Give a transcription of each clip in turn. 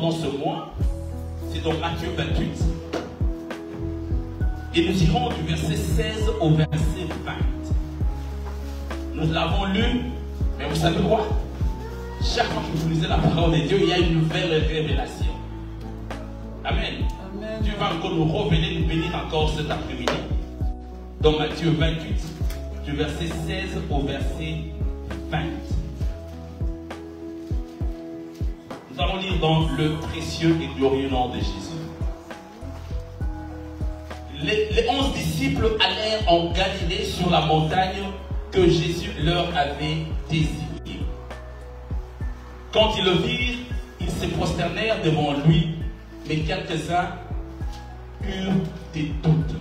pendant ce mois, c'est dans Matthieu 28. Et nous irons du verset 16 au verset 20. Nous l'avons lu, mais vous savez quoi? Chaque fois que vous lisez la parole de Dieu, il y a une nouvelle révélation. Amen. Amen. Dieu va encore nous revenir, nous bénir encore cet après-midi. Dans Matthieu 28, du verset 16 au verset 20. Nous allons lire dans le précieux et glorieux nom de Jésus. Les 11 disciples allèrent en Galilée sur la montagne que Jésus leur avait désignée. Quand ils le virent, ils se prosternèrent devant lui, mais quelques-uns eurent des doutes.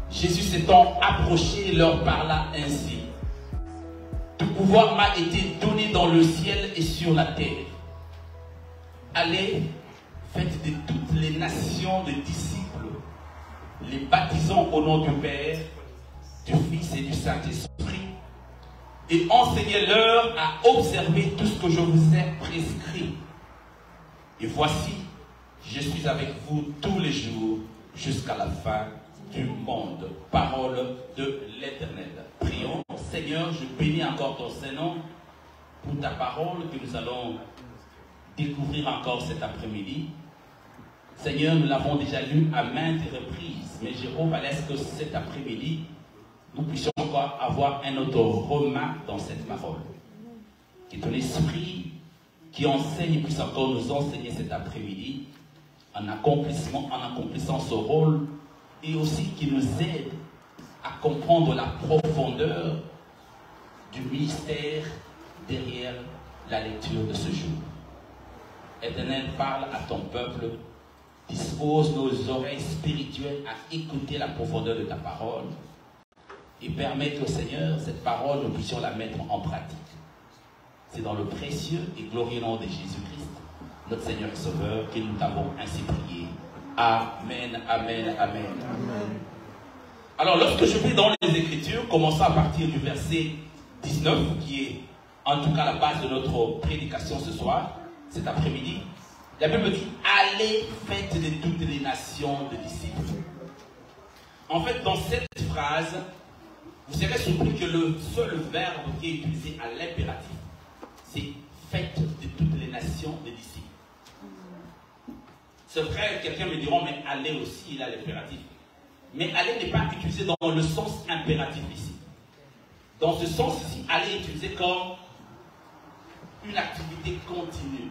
Jésus s'étant approché leur parla ainsi. Tout pouvoir m'a été donné dans le ciel et sur la terre. Allez, faites de toutes les nations de disciples, les baptisant au nom du Père, du Fils et du Saint-Esprit, et enseignez-leur à observer tout ce que je vous ai prescrit. Et voici, je suis avec vous tous les jours jusqu'à la fin du monde. Parole de l'Éternel. Prions. Seigneur, je bénis encore ton Saint-Nom pour ta parole que nous allons découvrir encore cet après-midi. Seigneur, nous l'avons déjà lu à maintes reprises, mais Jérôme, est-ce que cet après-midi, nous puissions encore avoir un autre remarque dans cette parole? Que ton esprit qui enseigne puisse encore nous enseigner cet après-midi en accomplissant ce rôle, et aussi qui nous aide à comprendre la profondeur du mystère derrière la lecture de ce jour. Éternel, parle à ton peuple, dispose nos oreilles spirituelles à écouter la profondeur de ta parole et permette au Seigneur, cette parole, nous puissions la mettre en pratique. C'est dans le précieux et glorieux nom de Jésus-Christ, notre Seigneur et Sauveur, que nous t'avons ainsi prié. Amen, amen, amen, amen. Alors, lorsque je vais dans les Écritures, commençons à partir du verset 19, qui est en tout cas la base de notre prédication ce soir, cet après-midi, la Bible dit « Allez, faites de toutes les nations de disciples ». En fait, dans cette phrase, vous serez surpris que le seul verbe qui est utilisé à l'impératif, c'est « faites de toutes les nations de disciples ». C'est vrai, quelqu'un me dira « mais allez aussi, il a l'impératif ». Mais aller n'est pas utilisé dans le sens impératif ici. Dans ce sens ici, aller est utilisé comme une activité continue.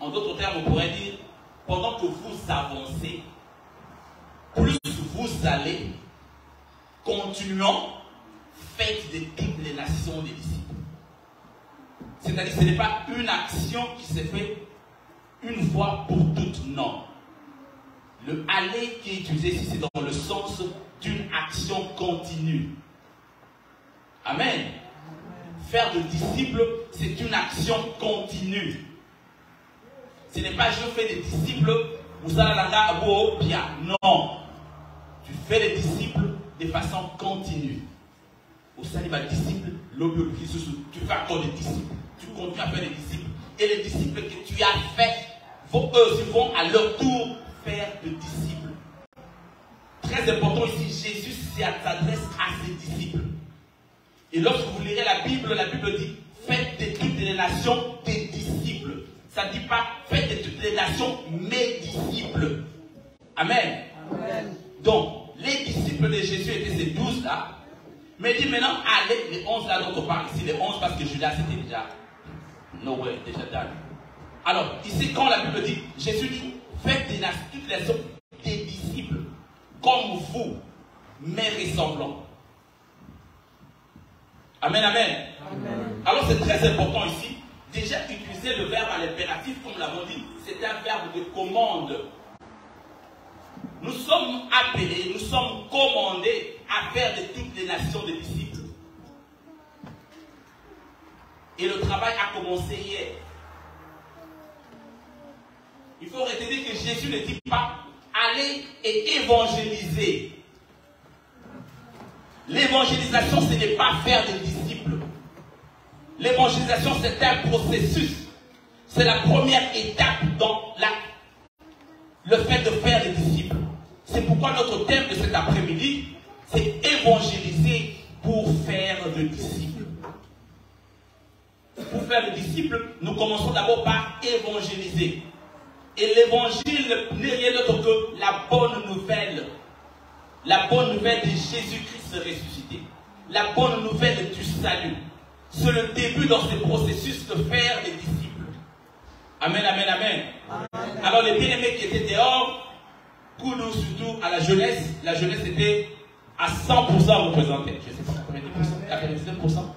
En d'autres termes, on pourrait dire, pendant que vous avancez, plus vous allez, continuons, faites de toutes les nations des disciples. C'est-à-dire que ce n'est pas une action qui s'est faite une fois pour toutes, non. Le aller qui est utilisé ici, c'est dans le sens d'une action continue. Amen. Amen. Faire de disciples, c'est une action continue. Ce n'est pas je fais des disciples, vous allez là bien. Non. Tu fais des disciples de façon continue. Au sein de disciple, tu fais encore des disciples. Tu continues à faire des disciples. Et les disciples que tu as faits, eux vont à leur tour faire de disciples. Très important ici, Jésus s'adresse à ses disciples. Et lorsque vous lirez la Bible dit faites de toutes les nations des disciples. Ça ne dit pas faites de toutes les nations mes disciples. Amen. Amen. Donc, les disciples de Jésus étaient ces 12 là. Mais il dit maintenant, allez, les 11 là dont on parle ici, les 11 parce que Judas c'était déjà nowhere, déjà done. Alors, ici, quand la Bible dit, Jésus dit, faites de toutes les nations des disciples, comme vous, mais ressemblants. Amen, amen. Amen. Alors, c'est très important ici. Déjà, utiliser le verbe à l'impératif, comme nous l'avons dit, c'est un verbe de commande. Nous sommes appelés, nous sommes commandés à faire de toutes les nations des disciples. Et le travail a commencé hier. Il faut retenir que Jésus ne dit pas aller et évangéliser. L'évangélisation, ce n'est pas faire des disciples. L'évangélisation, c'est un processus. C'est la première étape dans le fait de faire des disciples. C'est pourquoi notre thème de cet après-midi, c'est évangéliser pour faire des disciples. Pour faire des disciples, nous commençons d'abord par évangéliser. Et l'évangile n'est rien d'autre que la bonne nouvelle. La bonne nouvelle de Jésus-Christ ressuscité. La bonne nouvelle du salut. C'est le début dans ce processus de faire des disciples. Amen, amen, amen. Amen. Alors les bien-aimés qui étaient dehors, pour nous surtout à la jeunesse était à 100% représentée. Je ne sais pas combien de %, 99%.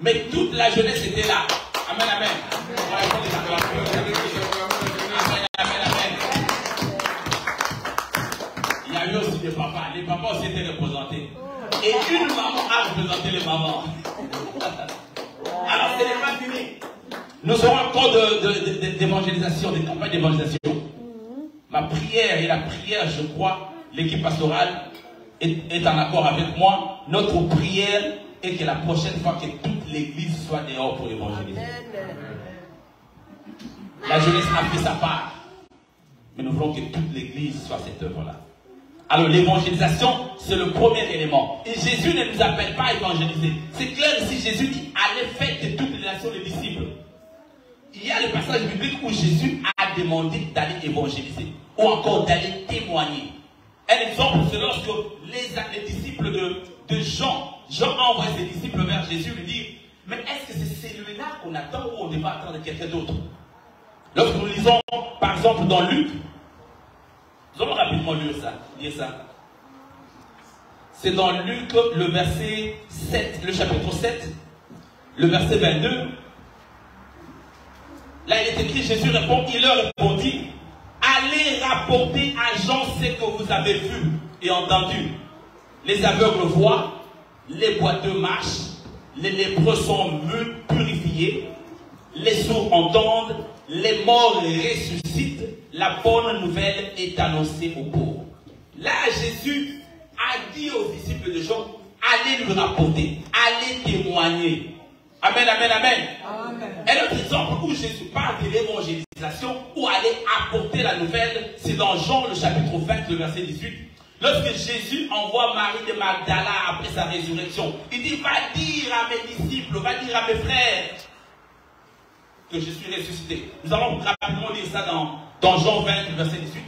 Mais toute la jeunesse était là. Amen, amen. Amen, amen, amen. Il y a eu aussi des papas. Les papas aussi étaient représentés. Et une maman a représenté les mamans. Alors ce n'est pas fini. Nous aurons encore d'évangélisation, des campagnes d'évangélisation. Ma prière et la prière, je crois, l'équipe pastorale est en accord avec moi. Notre prière est que la prochaine fois que toute l'église soit dehors pour évangéliser. La jeunesse a fait sa part. Mais nous voulons que toute l'église soit cette œuvre-là. Alors l'évangélisation, c'est le premier élément. Et Jésus ne nous appelle pas à évangéliser. C'est clair ici, Jésus dit, allez faire de toutes les nations les disciples. Il y a le passage biblique où Jésus a demandé d'aller évangéliser. Ou encore d'aller témoigner. Un exemple, c'est lorsque les disciples de Jean a envoyé ses disciples vers Jésus lui dire, mais est-ce que c'est celui-là qu'on attend ou on devrait attendre quelqu'un d'autre? Lorsque nous lisons, par exemple, dans Luc, nous allons rapidement lire ça. C'est dans Luc, le verset 7, le chapitre 7, le verset 22. Là, il est écrit, Jésus répond, il leur répondit, allez rapporter à Jean ce que vous avez vu et entendu. Les aveugles voient, les boiteux marchent, les lépreux sont purifiés, les sourds entendent, les morts ressuscitent, la bonne nouvelle est annoncée aux pauvres. Là, Jésus a dit aux disciples de Jean, allez lui rapporter, allez témoigner. Amen, amen, amen. Amen. Un autre exemple où Jésus parle de l'évangélisation, où aller apporter la nouvelle, c'est dans Jean le chapitre 20, le verset 18. Lorsque Jésus envoie Marie de Magdala après sa résurrection, il dit, va dire à mes disciples, va dire à mes frères que je suis ressuscité. Nous allons rapidement lire ça dans Jean 20, le verset 18.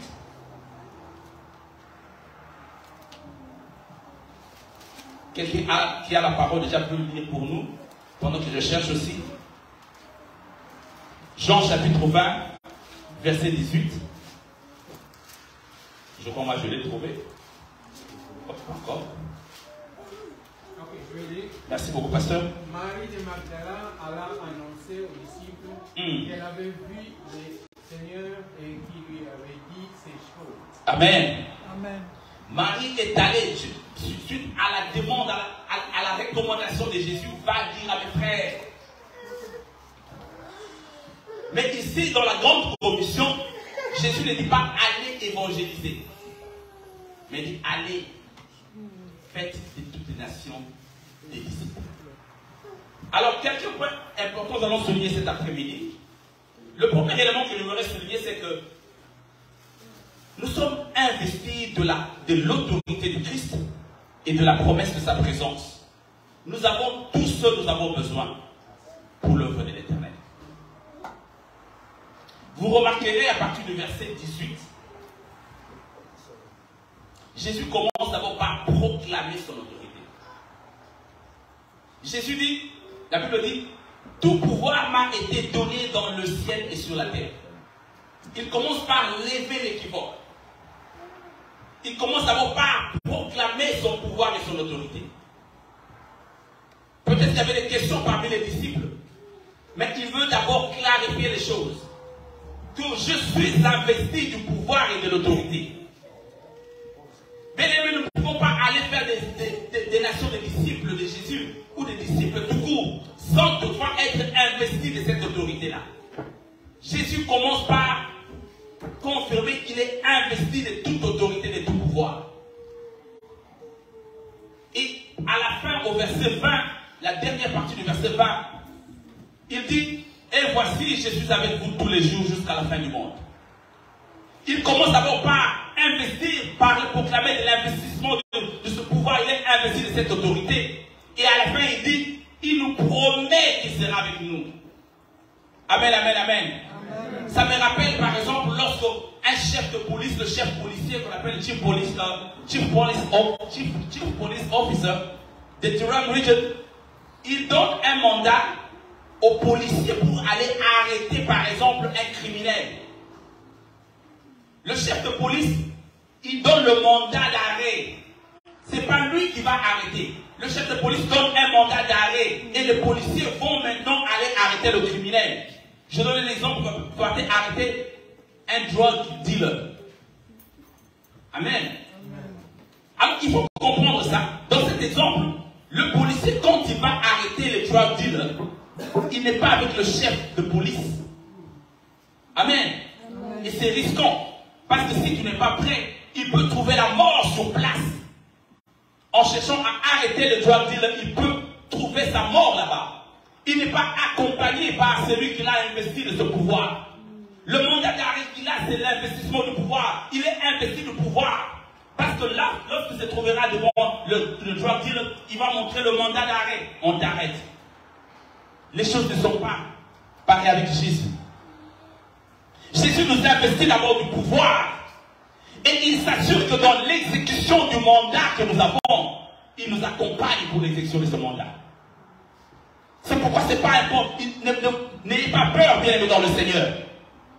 Quelqu'un qui a la parole déjà peut le lire pour nous, pendant que je cherche aussi. Jean chapitre 20, verset 18. Je crois moi je l'ai trouvé. Encore. Ok, je vais lire. Merci beaucoup, pasteur. Marie de Magdala alla annoncer aux disciples qu'elle avait vu le Seigneur et qui lui avait dit ces choses. Amen. Amen. Marie est allée suite à la demande, à la recommandation de Jésus, va dire à mes frères. Mais ici, dans la grande commission, Jésus ne dit pas allez évangéliser, mais il dit allez, faites de toutes les nations des disciples. Alors, quelques points importants, nous allons souligner cet après-midi. Le premier élément que je voudrais souligner, c'est que nous sommes investis de l'autorité du Christ et de la promesse de sa présence. Nous avons tout ce dont nous avons besoin pour l'œuvre de l'Éternel. Vous remarquerez à partir du verset 18, Jésus commence d'abord par proclamer son autorité. Jésus dit, la Bible dit, tout pouvoir m'a été donné dans le ciel et sur la terre. Il commence par lever l'équivoque. Il commence d'abord par proclamer son pouvoir et son autorité. Peut-être qu'il y avait des questions parmi les disciples, mais il veut d'abord clarifier les choses. Que je suis investi du pouvoir et de l'autorité. Bien aimé, nous ne pouvons pas aller faire des nations de disciples de Jésus ou des disciples tout court sans toutefois être investis de cette autorité-là. Jésus commence par confirmer qu'il est investi de toute autorité, de tout pouvoir. Et à la fin, au verset 20, la dernière partie du verset 20, il dit, et voici, je suis avec vous tous les jours jusqu'à la fin du monde. Il commence d'abord par investir, par proclamer de l'investissement de ce pouvoir. Il est investi de cette autorité. Et à la fin, il dit, il nous promet qu'il sera avec nous. Amen, amen, amen. Amen. Ça me rappelle par exemple lorsque un chef de police, le chef policier qu'on appelle Chief Police Officer de Durham Region, il donne un mandat aux policiers pour aller arrêter par exemple un criminel. Le chef de police, il donne le mandat d'arrêt. Ce n'est pas lui qui va arrêter. Le chef de police donne un mandat d'arrêt et les policiers vont maintenant aller arrêter le criminel. Je donne l'exemple pour aller arrêter un drug dealer. Amen. Alors il faut comprendre ça. Dans cet exemple, le policier, quand il va arrêter les drug dealers, il n'est pas avec le chef de police. Amen. Et c'est risquant. Parce que si tu n'es pas prêt, il peut trouver la mort sur place. En cherchant à arrêter le drug dealer, il peut trouver sa mort là-bas. Il n'est pas accompagné par celui qui l'a investi de ce pouvoir. Le mandat d'arrêt qu'il a, c'est l'investissement du pouvoir. Il est investi de pouvoir. Parce que là, lorsqu'il se trouvera devant le drug dealer, il va montrer le mandat d'arrêt. On t'arrête. Les choses ne sont pas pareilles avec Jésus. Jésus nous a investi d'abord du pouvoir. Et il s'assure que dans l'exécution du mandat que nous avons, il nous accompagne pour l'exécution de ce mandat. C'est pourquoi c'est pas important. N'ayez pas peur, bien-aimés dans le Seigneur.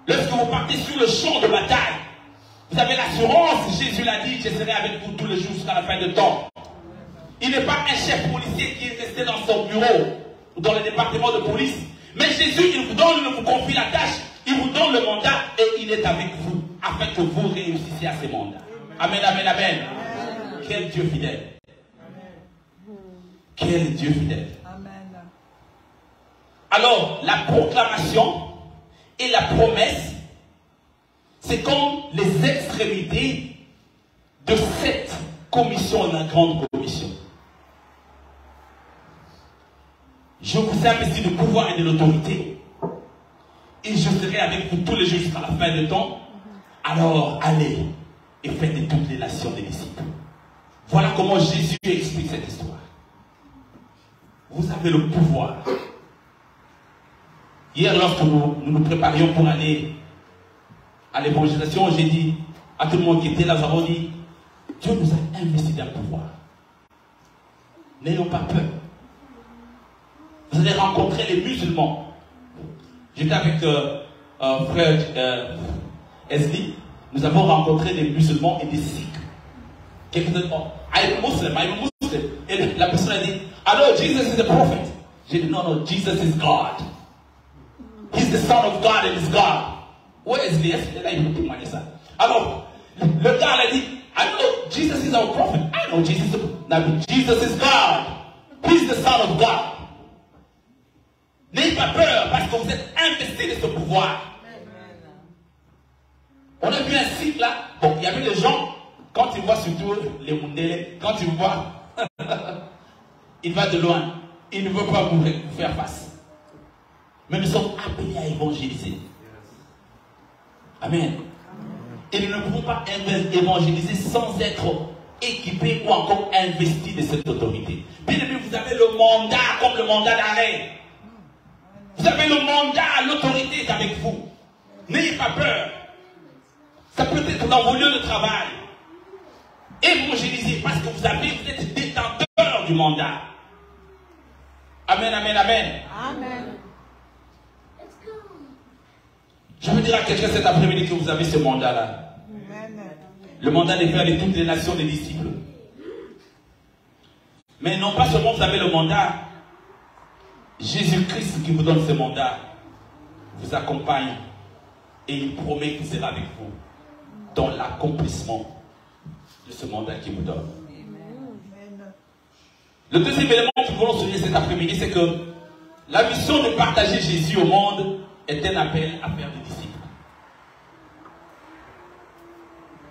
Lorsque vous partez sur le champ de bataille, vous avez l'assurance, Jésus l'a dit, je serai avec vous tous les jours jusqu'à la fin de temps. Il n'est pas un chef policier qui est resté dans son bureau ou dans le département de police. Mais Jésus, il vous confie la tâche, il vous donne le mandat et il est avec vous afin que vous réussissiez à ces mandats. Amen, amen, amen. Amen. Quel Dieu fidèle. Amen. Quel Dieu fidèle. Amen. Alors, la proclamation et la promesse, c'est comme les extrémités de cette commission, la grande commission. Je vous ai investi de pouvoir et de l'autorité, et je serai avec vous tous les jours jusqu'à la fin de temps. Alors, allez et faites de toutes les nations des disciples. Voilà comment Jésus explique cette histoire. Vous avez le pouvoir. Hier, lorsque nous préparions pour aller à l'évangélisation, j'ai dit à tout le monde qui était là, nous avons dit, Dieu nous a investi d'un pouvoir. N'ayons pas peur. Vous allez rencontrer les musulmans. J'étais avec frère Esli. Nous avons rencontré des musulmans et des sikhs. Quelqu'un dit, oh, I'm a Muslim. Et la personne a dit, alors Jesus is a prophet. J'ai dit, non, Jesus is God. He's the son of God and is God. Où est Esli? Là, il me témoigne ça. Alors, le gars a dit, I know Jesus is our prophet. I know Jesus is God. He's the son of God. N'ayez pas peur parce que vous êtes investi de ce pouvoir. On a vu un site là, bon, il y avait des gens, quand ils voient surtout les Mundele, quand ils voient, il va de loin, il ne veut pas vous faire face. Mais nous sommes appelés à évangéliser. Amen. Et nous ne pouvons pas évangéliser sans être équipés ou encore investis de cette autorité. Bien aimé, vous avez le mandat comme le mandat d'arrêt. Vous avez le mandat, l'autorité est avec vous. N'ayez pas peur. Ça peut être dans vos lieux de travail. Évangélisez parce que vous êtes détenteur du mandat. Amen, amen, amen. Amen. Je veux dire à quelqu'un cet après-midi que vous avez ce mandat-là. Le mandat de faire de toutes les nations des disciples. Mais non pas seulement vous avez le mandat, Jésus-Christ qui vous donne ce mandat vous accompagne et il promet qu'il sera avec vous dans l'accomplissement de ce mandat qu'il vous donne. Le deuxième élément que nous voulons souligner cet après-midi, c'est que la mission de partager Jésus au monde est un appel à faire des disciples.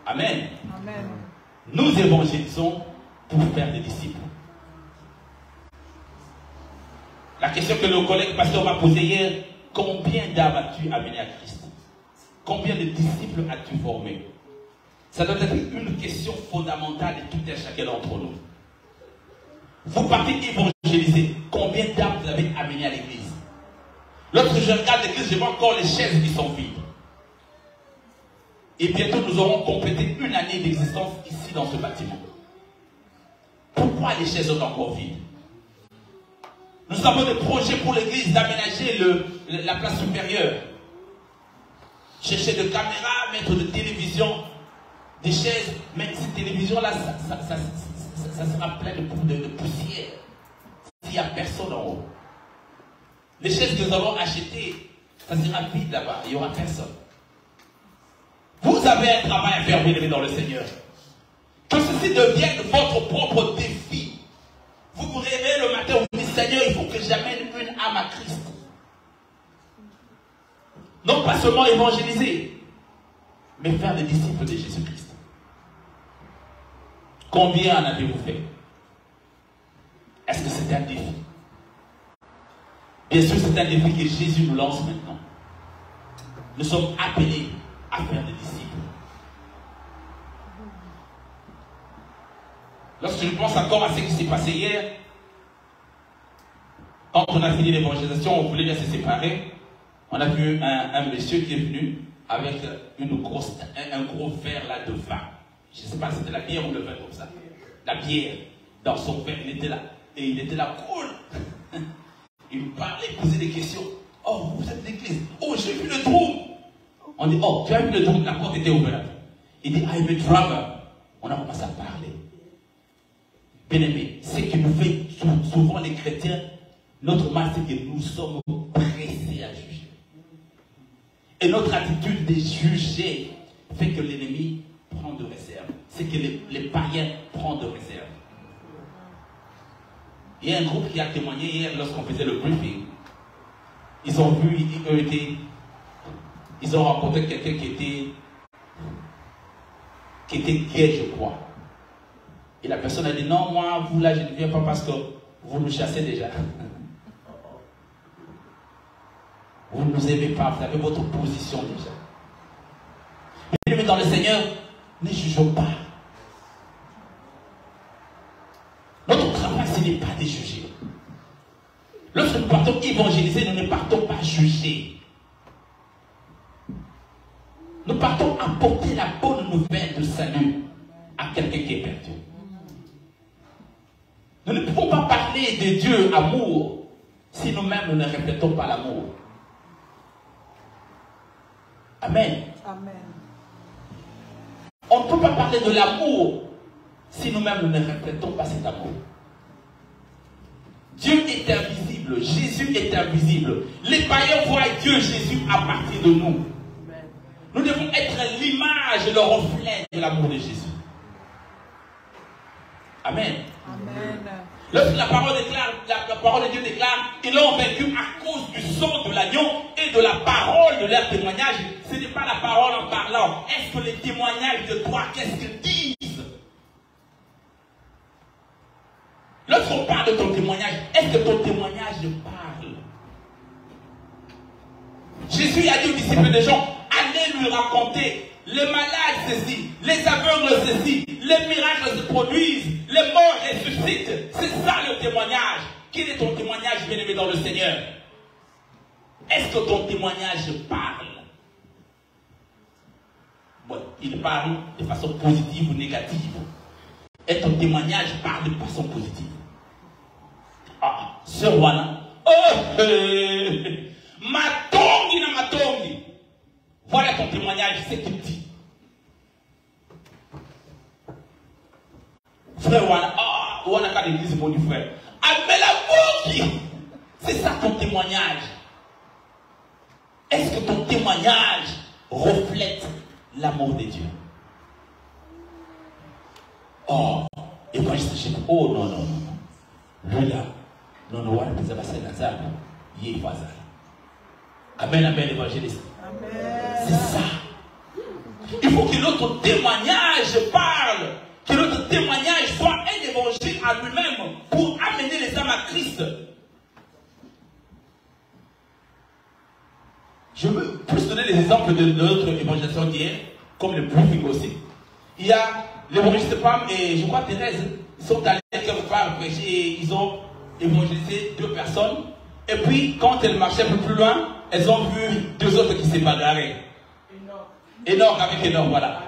Amen. Amen. Nous évangélisons pour faire des disciples. La question que le collègue pasteur m'a posée hier, combien d'âmes as-tu amené à Christ? Combien de disciples as-tu formé? Ça doit être une question fondamentale de tout et chacun d'entre nous. Vous partez évangéliser. Combien d'âmes vous avez amené à l'église? Lorsque je regarde l'église, je vois encore les chaises qui sont vides. Et bientôt, nous aurons complété une année d'existence ici dans ce bâtiment. Pourquoi les chaises sont encore vides? Nous avons des projets pour l'église d'aménager la place supérieure. Chercher des caméras, mettre des télévisions, des chaises. Mais ces télévisions-là, ça sera plein de poussière. S'il n'y a personne en haut. Les chaises que nous avons achetées, ça sera vide là-bas. Il n'y aura personne. Vous avez un travail à faire, bien-aimés dans le Seigneur. Que ceci devienne votre propre défi. Vous vous réveillez le matin, vous dites, Seigneur, il faut que j'amène une âme à Christ. Non pas seulement évangéliser, mais faire des disciples de Jésus-Christ. Combien en avez-vous fait? Est-ce que c'est un défi? Bien sûr, c'est un défi que Jésus nous lance maintenant. Nous sommes appelés à faire des disciples. Lorsque je pense encore à ce qui s'est passé hier, quand on a fini l'évangélisation, on voulait bien se séparer. On a vu un monsieur qui est venu avec un gros verre là de vin. Je ne sais pas si c'était la bière ou le vin comme ça. La bière dans son verre, il était là. Et il était là, cool. Il nous parlait, il posait des questions. Oh, vous êtes l'église. Oh, j'ai vu le trou. On dit, oh, tu as vu le trou, la porte était ouverte. Il dit, I'm a drummer. On a commencé à parler. Bien-aimé, ce qui nous fait souvent les chrétiens, notre mal, c'est que nous sommes pressés à juger. Et notre attitude de juger fait que l'ennemi prend de réserve. C'est que les païens prennent de réserve. Il y a un groupe qui a témoigné hier lorsqu'on faisait le briefing. Ils ont vu, ils ont rencontré quelqu'un qui était gay, je crois. Et la personne a dit, non, moi, vous là, je ne viens pas parce que vous nous chassez déjà. Vous ne nous aimez pas, vous avez votre position déjà. Mais dans le Seigneur, ne jugeons pas. Notre travail, ce n'est pas de juger. Lorsque nous partons évangéliser, nous ne partons pas juger. Nous partons apporter la bonne nouvelle de salut à quelqu'un qui est perdu. Nous ne pouvons pas parler de Dieu amour si nous-mêmes nous ne répétons pas l'amour. Amen. Amen. On ne peut pas parler de l'amour si nous-mêmes nous ne répétons pas cet amour. Dieu est invisible, Jésus est invisible. Les païens voient Dieu, Jésus à partir de nous. Nous devons être l'image, le reflet de l'amour de Jésus. Amen. Amen. Lorsque la parole de Dieu déclare, ils l'ont vaincu à cause du sang de l'agneau et de la parole de leur témoignage. Ce n'est pas la parole en parlant. Est-ce que les témoignages de toi, qu'est-ce qu'ils disent? Lorsqu'on parle de ton témoignage, est-ce que ton témoignage parle? Jésus a dit aux disciples des gens, allez lui raconter. Les malades ceci, les aveugles ceci, les miracles se produisent, les morts ressuscitent. C'est ça le témoignage. Quel est ton témoignage, bien-aimé dans le Seigneur? Est-ce que ton témoignage parle? Bon, il parle de façon positive ou négative. Et ton témoignage parle de façon positive. Ah, ce roi-là. Oh, matongi na matongi. Voilà ton témoignage, c'est qu'il dit. Frère Wana, on a qu'à l'église pour du frère. C'est ça ton témoignage. Est-ce que ton témoignage reflète l'amour de Dieu? Oh, et quand je dis, oh non, non, non. Lui là, non, non, on va passer dans ça. Il est pas ça. Amen, amen, évangéliste. C'est ça. Il faut que notre témoignage parle. Que notre témoignage soit un évangile à lui-même pour amener les âmes à Christ. donner les exemples de notre évangélisation d'hier, comme le plus aussi. Il y a l'évangéliste Pam et je crois Thérèse, ils sont allés quelque part prêcher et ils ont évangélisé 2 personnes. Et puis, quand elles marchaient un peu plus loin, elles ont vu 2 autres qui s'est bagarré. Enoch avec Enoch, voilà.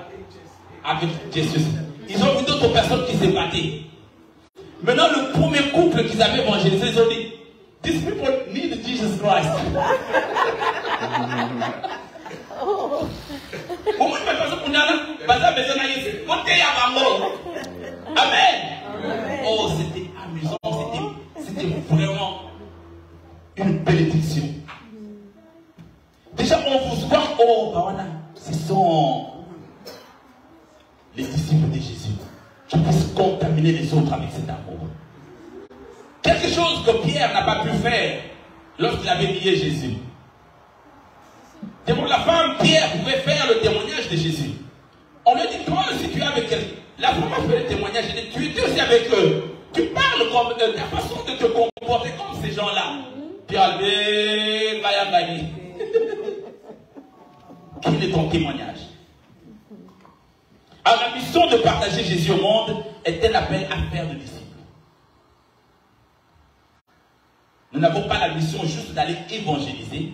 Avec Jésus. Ils ont vu d'autres personnes qui s'est battues. Maintenant, le premier couple qu'ils avaient évangélisé, ils ont dit, these people need Jesus Christ. Amen. Oh, c'était amusant, c'était vraiment une bénédiction. Déjà, on vous voit, oh, Bawana, ce sont les disciples de Jésus qui puissent contaminer les autres avec cet amour. Quelque chose que Pierre n'a pas pu faire lorsqu'il avait nié Jésus. Devant la femme, Pierre pouvait faire le témoignage de Jésus. On lui dit, toi aussi tu es avec elle. La femme a fait le témoignage, elle dit, tu étais aussi avec eux. Tu parles comme ta façon de te comporter comme ces gens-là. Pierre a dit, Maya Gagné. Quel est ton témoignage? Alors la mission de partager Jésus au monde est un appel à faire de disciples. Nous n'avons pas la mission juste d'aller évangéliser,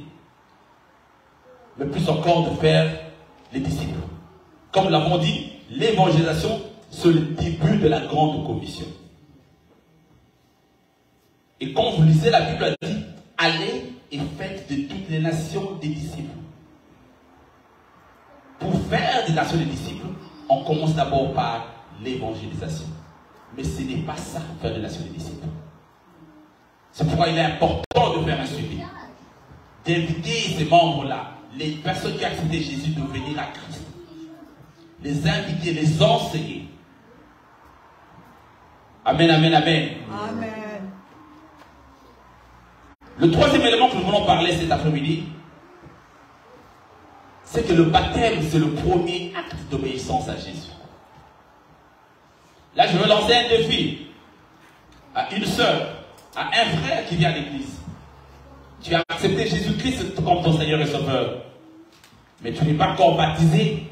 mais plus encore de faire les disciples. Comme nous l'avons dit, l'évangélisation, c'est le début de la grande commission. Et quand vous lisez la Bible, elle dit, allez et faites de toutes les nations des disciples. Pour faire des nations des disciples, on commence d'abord par l'évangélisation. Mais ce n'est pas ça, faire des nations des disciples. C'est pourquoi il est important de faire un suivi. D'inviter ces membres-là, les personnes qui ont accepté Jésus, de venir à Christ. Les inviter, les enseigner. Amen, amen, amen. Amen. Le troisième élément que nous voulons parler cet après-midi, c'est que le baptême, c'est le premier acte d'obéissance à Jésus. Là, je veux lancer un défi à une sœur, à un frère qui vient à l'église. Tu as accepté Jésus-Christ comme ton Seigneur et Sauveur, mais tu n'es pas encore baptisé.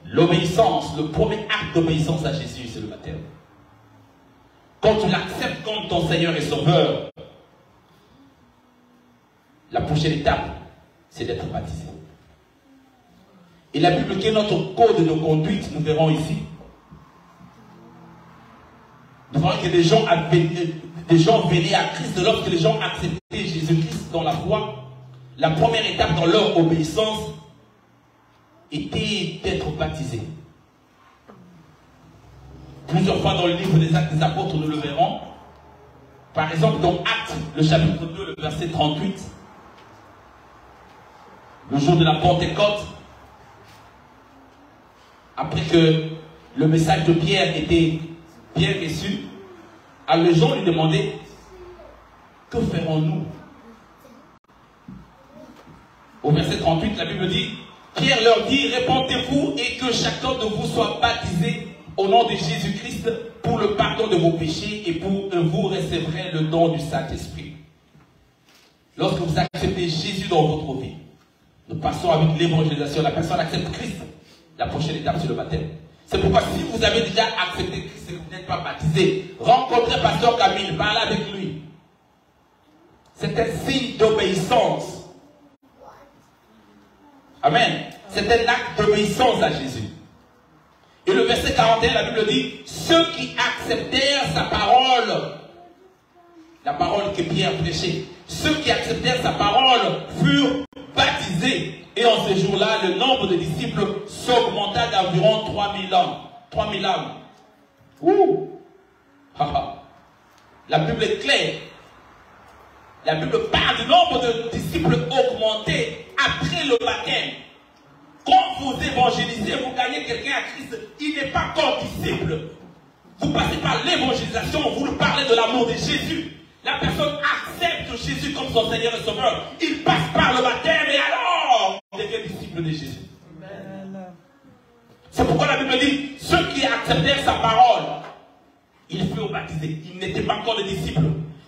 L'obéissance, le premier acte d'obéissance à Jésus, c'est le baptême. Quand tu l'acceptes comme ton Seigneur et Sauveur, la prochaine étape, c'est d'être baptisé. Et la Bible qui est notre code de conduite, nous verrons ici. Nous verrons que des gens venaient à Christ lorsque les gens acceptaient Jésus-Christ dans la foi. La première étape dans leur obéissance était d'être baptisés. Plusieurs fois dans le livre des Actes des Apôtres, nous le verrons. Par exemple, dans Actes, le chapitre 2, le verset 38. Le jour de la Pentecôte, après que le message de Pierre était bien reçu, alors les gens lui demandaient, que ferons-nous? Au verset 38, la Bible dit, Pierre leur dit, répentez-vous et que chacun de vous soit baptisé au nom de Jésus-Christ pour le pardon de vos péchés et pour vous recevrez le don du Saint-Esprit. Lorsque vous acceptez Jésus dans votre vie, nous passons avec l'évangélisation. La personne accepte Christ. La prochaine étape, c'est le baptême. C'est pourquoi si vous avez déjà accepté Christ et que vous n'êtes pas baptisé, rencontrez Pasteur Camille, parlez avec lui. C'est un signe d'obéissance. Amen. C'est un acte d'obéissance à Jésus. Et le verset 41, la Bible dit, ceux qui acceptèrent sa parole, la parole que Pierre prêchait, ceux qui acceptèrent sa parole furent baptisés. Et en ce jour-là, le nombre de disciples s'augmenta d'environ 3000 hommes. 3000 âmes. Ouh! La Bible est claire. La Bible parle du nombre de disciples augmentés après le baptême. Quand vous évangélisez, vous gagnez quelqu'un à Christ, il n'est pas encore disciple. Vous passez par l'évangélisation, vous lui parlez de l'amour de Jésus. La personne accepte Jésus comme son Seigneur et Sauveur. Il passe par le baptême et alors il devient disciple de Jésus. C'est pourquoi la Bible dit, ceux qui acceptèrent sa parole, ils furent baptisés. Ils n'étaient pas encore des disciples.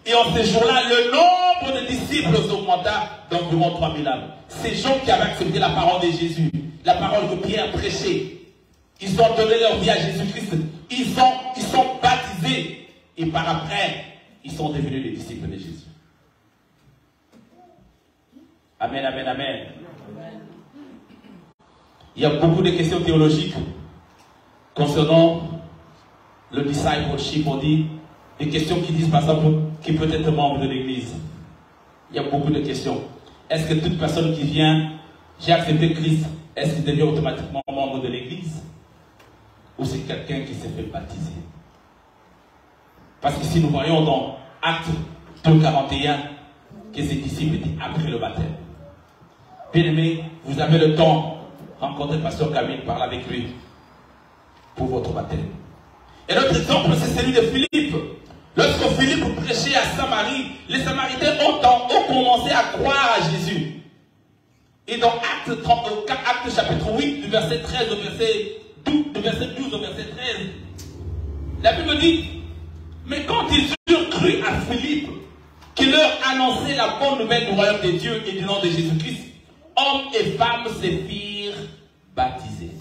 Et en ces jours-là, le nombre de disciples augmenta d'environ 3000 âmes. Ces gens qui avaient accepté la parole de Jésus, la parole que Pierre prêchait, ils ont donné leur vie à Jésus-Christ. Ils sont baptisés. Et par après, ils sont devenus les disciples de Jésus. Amen, amen, amen. Il y a beaucoup de questions théologiques concernant le discipleship. On dit des questions qui disent par exemple qui peut être membre de l'église. Il y a beaucoup de questions. Est-ce que toute personne qui vient, j'ai accepté Christ, est-ce qu'il devient automatiquement membre de l'église? Ou c'est quelqu'un qui s'est fait baptiser? Parce que si nous voyons dans Actes 2:41 que ces disciples étaient après le baptême. Bien aimé, vous avez le temps de rencontrer le pasteur Camille, parler avec lui pour votre baptême. Et notre exemple, c'est celui de Philippe. Lorsque Philippe prêchait à Samarie, les Samaritains ont commencé à croire à Jésus. Et dans Actes chapitre 8, du verset 13 au verset 12, du verset 12 au verset 13, la Bible dit, mais quand ils eurent cru à Philippe, qui leur annonçait la bonne nouvelle du royaume de Dieu et du nom de Jésus-Christ, hommes et femmes se firent baptiser.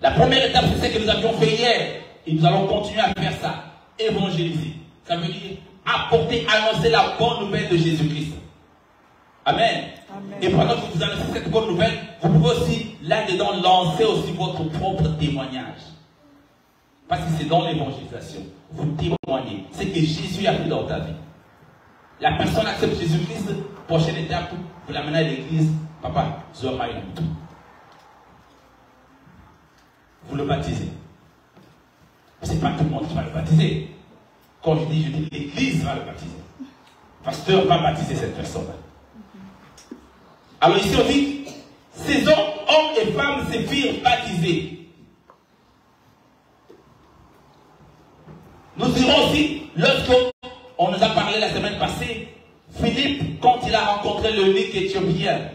La première étape, c'est ce que nous avions fait hier. Et nous allons continuer à faire ça. Évangéliser. Ça veut dire apporter, annoncer la bonne nouvelle de Jésus-Christ. Amen. Amen. Et pendant que vous annoncez cette bonne nouvelle, vous pouvez aussi, là-dedans, lancer aussi votre propre témoignage. Parce que c'est dans l'évangélisation. Vous témoignez. C'est que Jésus a fait dans ta vie. La personne accepte Jésus-Christ. Prochaine étape, vous l'amenez à l'église. Papa, Zoama tout. Vous le baptisez. C'est pas tout le monde qui va le baptiser. Quand je dis l'église va le baptiser. Le pasteur va baptiser cette personne. Alors ici on dit, ces hommes et femmes se firent baptiser. Nous dirons aussi, lorsqu'on nous a parlé la semaine passée, Philippe, quand il a rencontré l'eunuque éthiopien,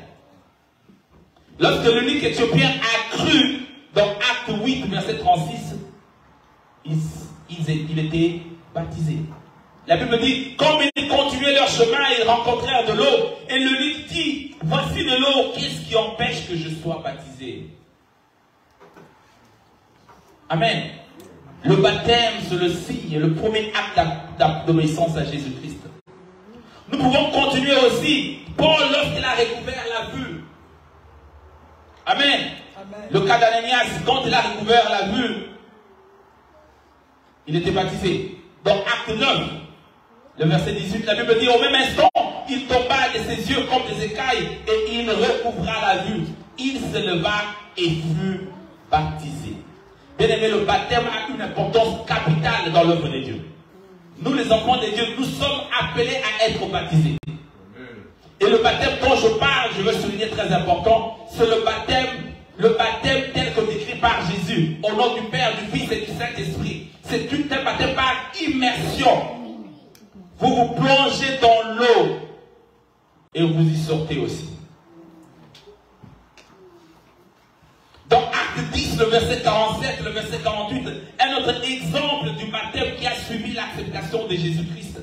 lorsque l'eunuque éthiopien a cru dans Acte 8, verset 36, il était baptisé. La Bible dit, comme ils continuaient leur chemin, ils rencontrèrent de l'eau. Et l'eunuque dit, voici de l'eau, qu'est-ce qui empêche que je sois baptisé? Amen. Le baptême, c'est le signe, le premier acte d'obéissance à Jésus-Christ. Nous pouvons continuer aussi. Paul, lorsqu'il a recouvert la vue. Amen. Amen. Le cas d'Ananias, quand il a recouvert la vue, il était baptisé. Dans Acte 9, le verset 18, la Bible dit, au même instant, il tomba de ses yeux comme des écailles et il recouvra la vue. Il se leva et fut baptisé. Bien aimé, le baptême a une importance capitale dans l'œuvre de Dieu. Nous, les enfants de Dieu, nous sommes appelés à être baptisés. Et le baptême dont je parle, je veux souligner très important, c'est le baptême tel que décrit par Jésus, au nom du Père, du Fils et du Saint-Esprit. C'est un baptême par immersion. Vous vous plongez dans l'eau et vous y sortez aussi. Dans Acte 10, le verset 47, le verset 48, un autre exemple du baptême qui a suivi l'acceptation de Jésus-Christ.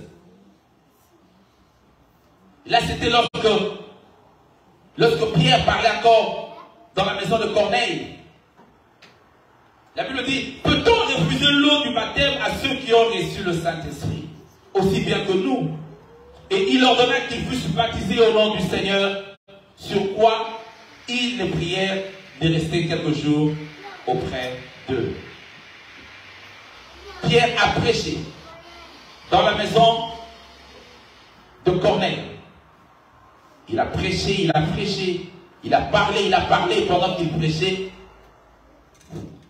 Là, c'était lorsque Pierre parlait encore dans la maison de Corneille. La Bible dit, peut-on refuser l'eau du baptême à ceux qui ont reçu le Saint-Esprit, aussi bien que nous? Et il ordonna qu'ils fussent baptisés au nom du Seigneur, sur quoi ils les prièrent de rester quelques jours auprès d'eux. Pierre a prêché dans la maison de Corneille. Il a prêché, il a prêché, il a parlé, pendant qu'il prêchait,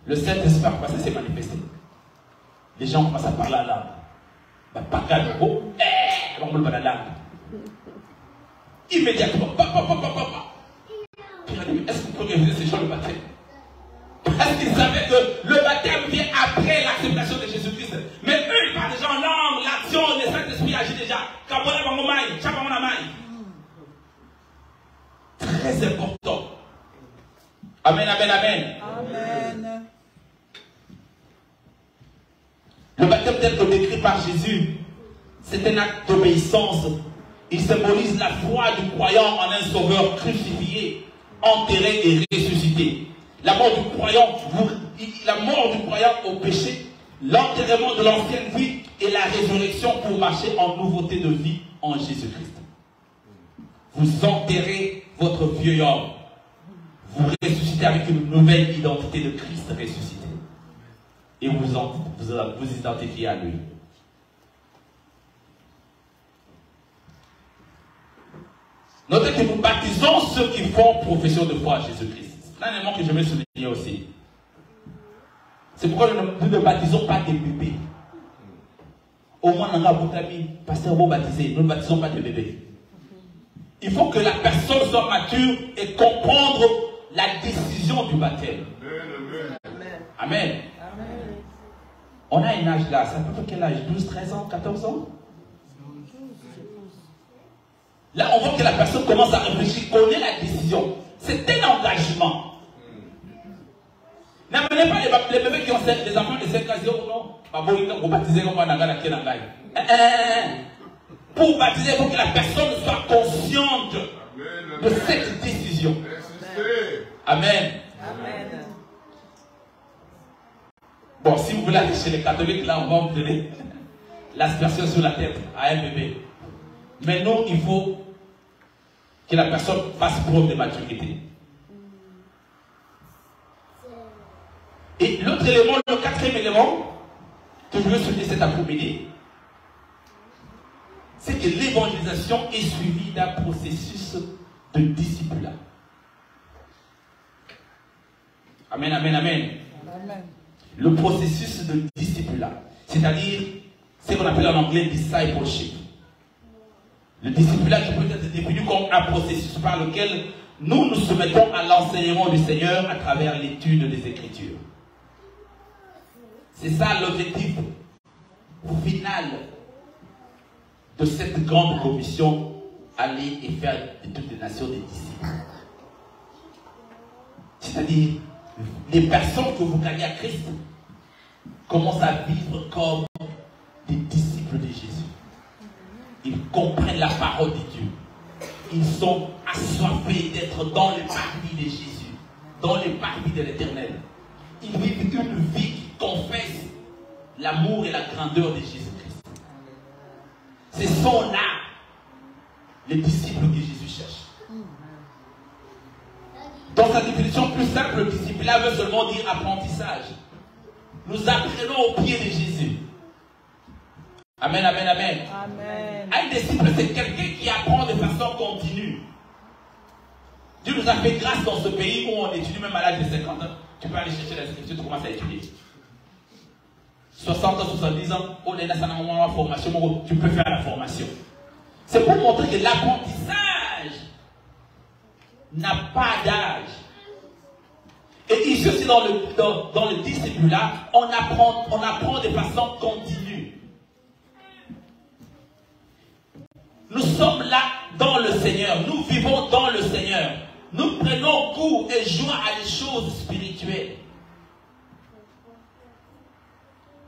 le Saint-Esprit s'est manifesté. Les gens commencent à parler à langue. Immédiatement, Pierre a dit, est-ce que vous pouvez réviser ces gens le baptême? Parce qu'ils savaient que le baptême vient après l'acceptation de Jésus-Christ. Mais eux, ils parlent déjà en langue, l'action, le Saint-Esprit agit déjà. Très important. Amen, amen, amen. Amen. Le baptême baptême tel que décrit par Jésus, c'est un acte d'obéissance. Il symbolise la foi du croyant en un sauveur crucifié, enterré et ressuscité. La mort du croyant au péché, l'enterrement de l'ancienne vie et la résurrection pour marcher en nouveauté de vie en Jésus-Christ. Vous enterrez votre vieux homme. Vous ressuscitez avec une nouvelle identité de Christ ressuscité. Et vous identifiez à lui. Notez que nous baptisons ceux qui font profession de foi à Jésus-Christ. C'est un élément que je vais souligner aussi. C'est pourquoi nous ne baptisons pas des bébés. Au moins, on a beaucoup d'amis, pasteur, vous baptisez. Nous ne baptisons pas des bébés. Il faut que la personne soit mature et comprendre la décision du baptême. Amen. Amen. Amen. On a un âge là, ça peut faire quel âge? 12, 13 ans, 14 ans? Là, on voit que la personne commence à réfléchir, connaît la décision. C'est un engagement. N'amenez pas les bébés qui ont les enfants de 5 ans, non? Vous baptisez comme un angala qui est dans l'ail. Pour baptiser, il faut que la personne soit consciente de cette décision. Amen. Amen. Bon, si vous voulez aller chez les catholiques, là, on va vous donner l'aspersion sur la tête à un bébé. Mais non, il faut que la personne fasse preuve de maturité. Et l'autre élément, le quatrième élément que je veux souligner cet après-midi, c'est que l'évangélisation est suivie d'un processus de discipulat. Amen, amen, amen. Amen. Le processus de discipulat, c'est-à-dire ce qu'on appelle en anglais discipleship. Le discipulat qui peut être défini comme un processus par lequel nous nous soumettons à l'enseignement du Seigneur à travers l'étude des Écritures. C'est ça l'objectif final de cette grande commission, aller et faire de toutes les nations des disciples. C'est-à-dire, les personnes que vous gagnez à Christ commencent à vivre comme des disciples de Jésus. Ils comprennent la parole de Dieu. Ils sont assoiffés d'être dans les parvis de Jésus, dans les parvis de l'Éternel. Ils vivent une vie qui confesse l'amour et la grandeur de Jésus-Christ. Ce sont là les disciples que Jésus cherche. Dans sa définition plus simple, le discipulat veut seulement dire apprentissage. Nous apprenons au pied de Jésus. Amen, amen, amen. Amen. Un disciple, c'est quelqu'un qui apprend de façon continue. Dieu nous a fait grâce dans ce pays où on étudie même à l'âge de 50 ans. Tu peux aller chercher la scripture, tu commences à étudier. 60 ans, 70 ans, on est dans sa formation, tu peux faire la formation. C'est pour montrer que l'apprentissage n'a pas d'âge. Et ici aussi dans le discipulat, on apprend de façon continue. Nous sommes là dans le Seigneur, nous vivons dans le Seigneur. Nous prenons goût et joie à des choses spirituelles.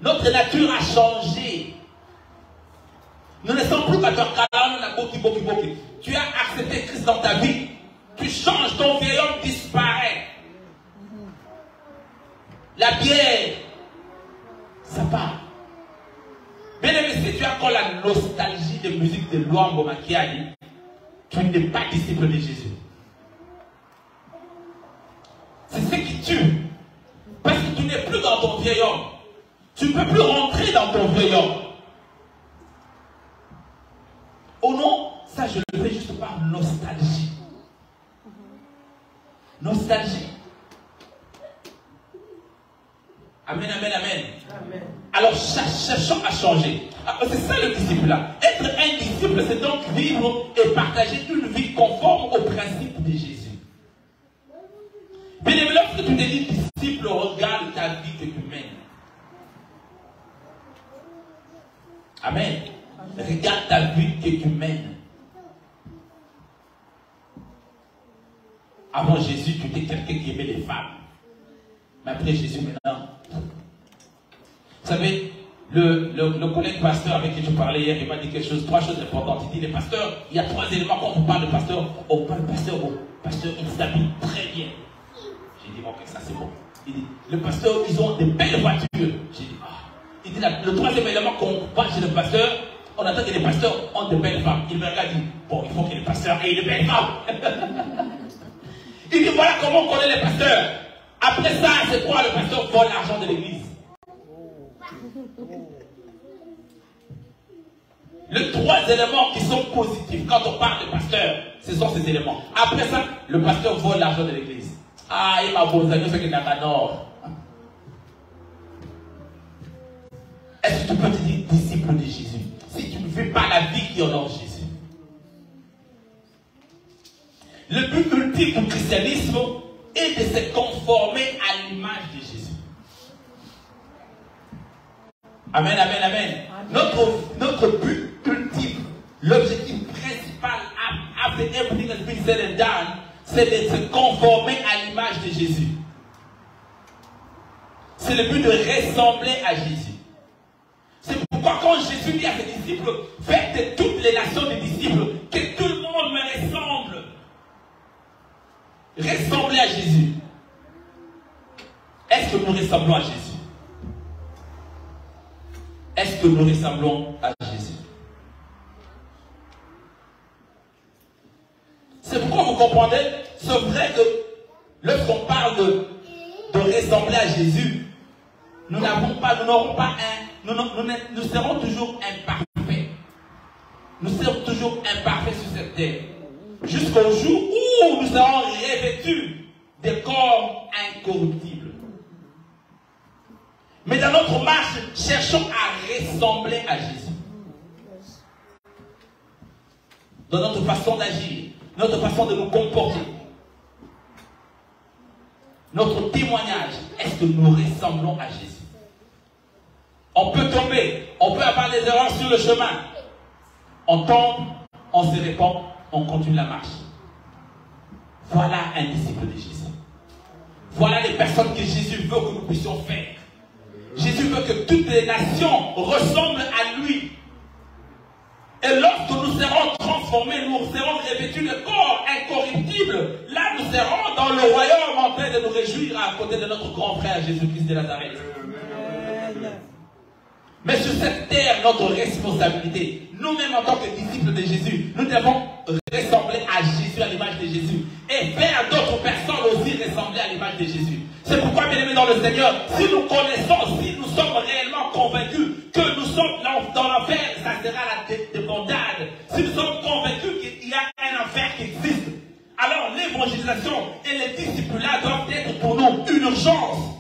Notre nature a changé. Nous ne sommes plus tu as accepté Christ dans ta vie. Tu changes, ton vieil homme disparaît. La bière, ça part. Bien aimé, si tu as encore la nostalgie de musique de Luambo Makiani, tu n'es pas disciple de Jésus. C'est ce qui tue. Parce que tu n'es plus dans ton vieil homme. Tu ne peux plus rentrer dans ton vieil homme. Oh non, ça je le fais juste par nostalgie. Nostalgie. Amen, amen, amen. Amen. Alors cherchons à changer. C'est ça le disciple-là. Être un disciple, c'est donc vivre et partager une vie conforme aux principes de Jésus. Bien évidemment, lorsque tu te dis disciple, regarde ta vie que tu mènes. Amen. Regarde ta vie que tu mènes. Avant Jésus, tu étais quelqu'un qui aimait les femmes. Mais après Jésus, maintenant, vous savez, Le collègue pasteur avec qui je parlais hier, il m'a dit quelque chose, 3 choses importantes. Il dit, les pasteurs, il y a 3 éléments quand on parle de pasteur. On parle de pasteur, pasteur, il s'habille très bien. J'ai dit, ok, ça c'est bon. Il dit, les pasteurs, ils ont des belles voitures. J'ai dit, ah. Il dit, le 3e élément qu'on parle chez le pasteur, on attend que les pasteurs ont de belles femmes. Il me regarde et dit, bon, il faut que les pasteurs aient de belles femmes. Il dit, voilà comment on connaît les pasteurs. Après ça, c'est quoi le pasteur vole l'argent de l'église? Les 3 éléments qui sont positifs quand on parle de pasteur, ce sont ces éléments. Après ça, le pasteur vole l'argent de l'église. Ah, il m'a besoin, c'est que dans la nord. Est-ce que tu peux te dire disciple de Jésus si tu ne vis pas la vie qui honore Jésus? Le but ultime du christianisme est de se conformer à l'image de Jésus. Amen, amen, amen. Notre but ultime, l'objectif principal after everything has been said and done, c'est de se conformer à l'image de Jésus. C'est le but de ressembler à Jésus. C'est pourquoi quand Jésus dit à ses disciples, faites de toutes les nations des disciples, que tout le monde me ressemble. Ressembler à Jésus. Est-ce que nous ressemblons à Jésus? Est-ce que nous ressemblons à Jésus? C'est pourquoi vous comprenez, c'est vrai que lorsqu'on parle de ressembler à Jésus, nous n'aurons pas nous serons toujours imparfaits. Nous serons toujours imparfaits sur cette terre. Jusqu'au jour où nous serons revêtus des corps incorruptibles. Mais dans notre marche, cherchons à ressembler à Jésus. Dans notre façon d'agir, notre façon de nous comporter, notre témoignage, est-ce que nous ressemblons à Jésus? On peut tomber, on peut avoir des erreurs sur le chemin. On tombe, on se répand, on continue la marche. Voilà un disciple de Jésus. Voilà les personnes que Jésus veut que nous puissions faire. Jésus veut que toutes les nations ressemblent à lui. Et lorsque nous serons transformés, nous serons revêtus de corps incorruptibles. Là, nous serons dans le royaume en train de nous réjouir à côté de notre grand frère Jésus-Christ de Nazareth. Mais sur cette terre, notre responsabilité, nous-mêmes en tant que disciples de Jésus, nous devons ressembler à Jésus, à l'image de Jésus. Et faire d'autres personnes aussi ressembler à l'image de Jésus. C'est pourquoi, bien aimés dans le Seigneur, si nous connaissons, si nous sommes réellement convaincus que nous sommes dans l'enfer, ça sera la débandade. Si nous sommes convaincus qu'il y a un enfer qui existe, alors l'évangélisation et les disciples-là doivent être pour nous une urgence.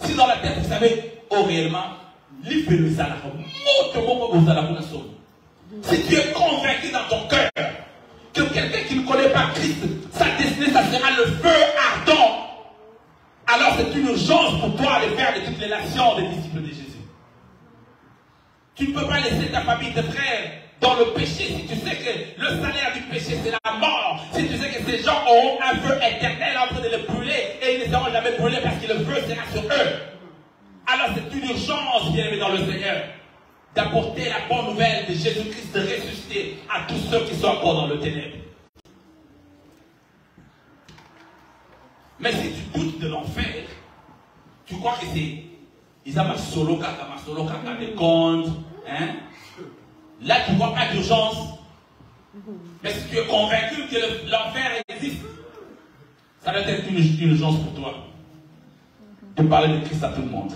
Si dans la tête, vous savez, réellement, si tu es convaincu dans ton cœur que quelqu'un qui ne connaît pas Christ, sa destinée, ça sera le feu ardent, alors c'est une urgence pour toi de faire de toutes les nations des disciples de Jésus. Tu ne peux pas laisser ta famille, tes frères, dans le péché si tu sais que le salaire du péché c'est la mort, si tu sais que ces gens auront un feu éternel en train de les brûler et ils ne seront jamais brûlés parce que le feu sera sur eux. Alors c'est une urgence, bien aimé dans le Seigneur, d'apporter la bonne nouvelle de Jésus-Christ de ressusciter à tous ceux qui sont encore dans le ténèbre. Mais si tu doutes de l'enfer, tu crois que c'est ils ont ma solo kaka des comptes, hein? Là, tu ne vois pas d'urgence. Mais si tu es convaincu que l'enfer existe, ça doit être une urgence pour toi de parler de Christ à tout le monde.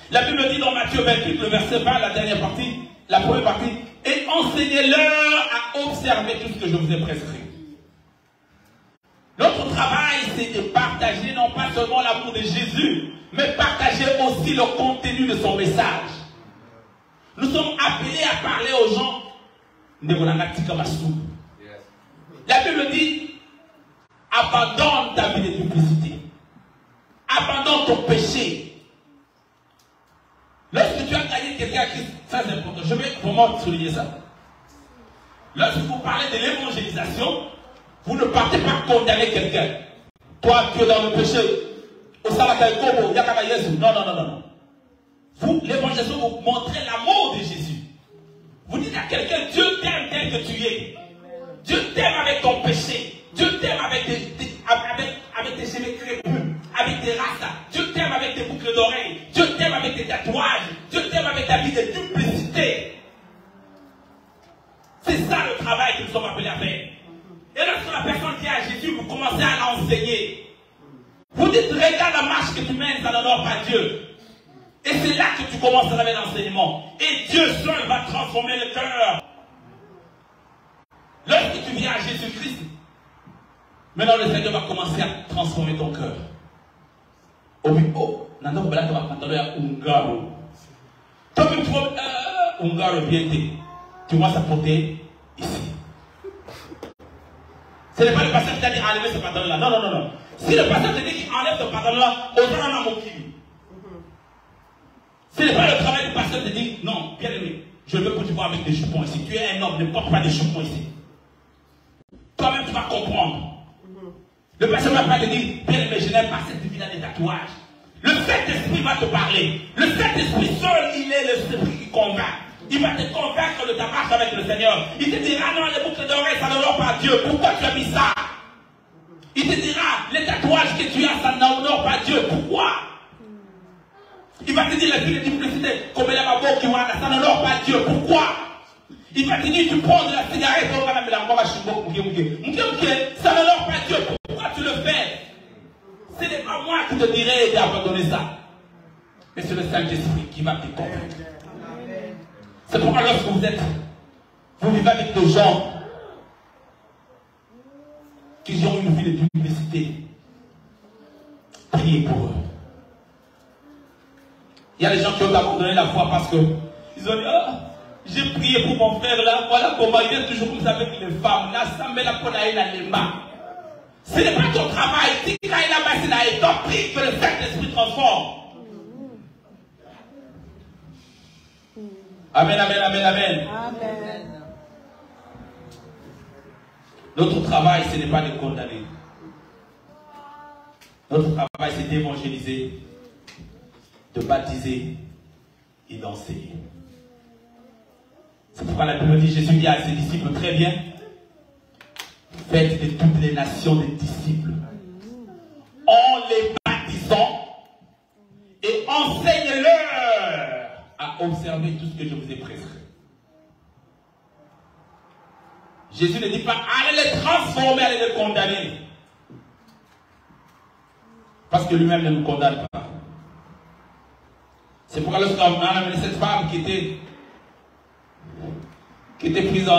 La Bible dit dans Matthieu 28, le verset 20, la dernière partie, la première partie, et enseignez-leur à observer tout ce que je vous ai prescrit. Notre travail, c'est de partager non pas seulement l'amour de Jésus, mais partager aussi le contenu de son message. Nous sommes appelés à parler aux gens. La Bible dit, abandonne ta vie de duplicité. Abandonne ton péché. Lorsque tu as gagné quelqu'un à Christ, ça c'est important. Je vais vraiment souligner ça. Lorsque vous parlez de l'évangélisation, vous ne partez pas condamner quelqu'un. Toi, tu es dans le péché. Non, non, non, non. Vous, l'évangélisation, vous montrez l'amour de Jésus. Vous dites à quelqu'un, Dieu t'aime tel que tu es. Dieu t'aime avec ton péché. Dieu t'aime avec tes cheveux crépus, avec tes races. Dieu t'aime avec tes boucles d'oreilles. Dieu t'aime avec tes tatouages. Dieu t'aime avec ta vie de duplicité. C'est ça le travail que nous sommes appelés à faire. Et lorsque la personne vient à Jésus, vous commencez à l'enseigner. Vous dites, regarde la marche que tu mènes, ça n'honore pas Dieu. Et c'est là que tu commences avec l'enseignement. Et Dieu seul va transformer le cœur. Lorsque tu viens à Jésus-Christ, maintenant le Seigneur va commencer à transformer ton cœur. Oh, Nando Bala, tu vas pantalon à Ungaro. Toi-même, tu vois, Ungaro, bien dit. Tu vois ça porter ici. Ce n'est pas le pasteur qui t'a dit enlever ce pantalon-là. Non, non, non, non. Si le pasteur te dit qu'il enlève ce pantalon-là, autant en a moqué. Ce n'est pas le travail du pasteur de dire, non, bien aimé, je veux que tu vois avec des jupons ici. Tu es un homme, ne porte pas des jupons ici. Toi-même, tu vas comprendre. Le pasteur ne va pas te dire, bien aimé, je n'aime pas cette vie-là des tatouages. Le Saint-Esprit va te parler. Le Saint-Esprit seul, il est l'Esprit qui convainc. Il va te convaincre de ta marche avec le Seigneur. Il te dira, non, les boucles d'oreilles, ça n'honore pas Dieu. Pourquoi tu as mis ça? Il te dira, les tatouages que tu as, ça n'honore pas Dieu. Pourquoi? Il va te dire, la vie de duplicité, comme elle a ma qui ça n'honore pas Dieu. Pourquoi? Il va te dire, tu prends de la cigarette, ça n'honore pas Dieu. Pourquoi tu le fais? Ce n'est pas moi qui te dirai d'abandonner ça. Mais c'est le Saint-Esprit qui va te convaincre. C'est pourquoi lorsque vous vivez avec des gens qui ont une vie de duplicité, priez pour eux. Il y a des gens qui ont abandonné la foi parce que ils ont dit, ah, j'ai prié pour mon frère là, voilà comment il est toujours comme ça avec les femmes. Là, ça met la peau à l'élève. Ce n'est pas ton travail. Si quand il a passé là, et t'en prie que le Saint-Esprit transforme. Amen, amen, amen, amen. Amen. Notre travail, ce n'est pas de condamner. Notre travail, c'est d'évangéliser, de baptiser et d'enseigner. C'est pourquoi la Bible dit, Jésus dit à ses disciples, très bien, faites de toutes les nations des disciples, en les baptisant et enseignez-leur à observer tout ce que je vous ai prescrit. Jésus ne dit pas, allez les transformer, allez les condamner. Parce que lui-même ne nous condamne pas. C'est pourquoi lorsqu'on a amené cette femme qui était prise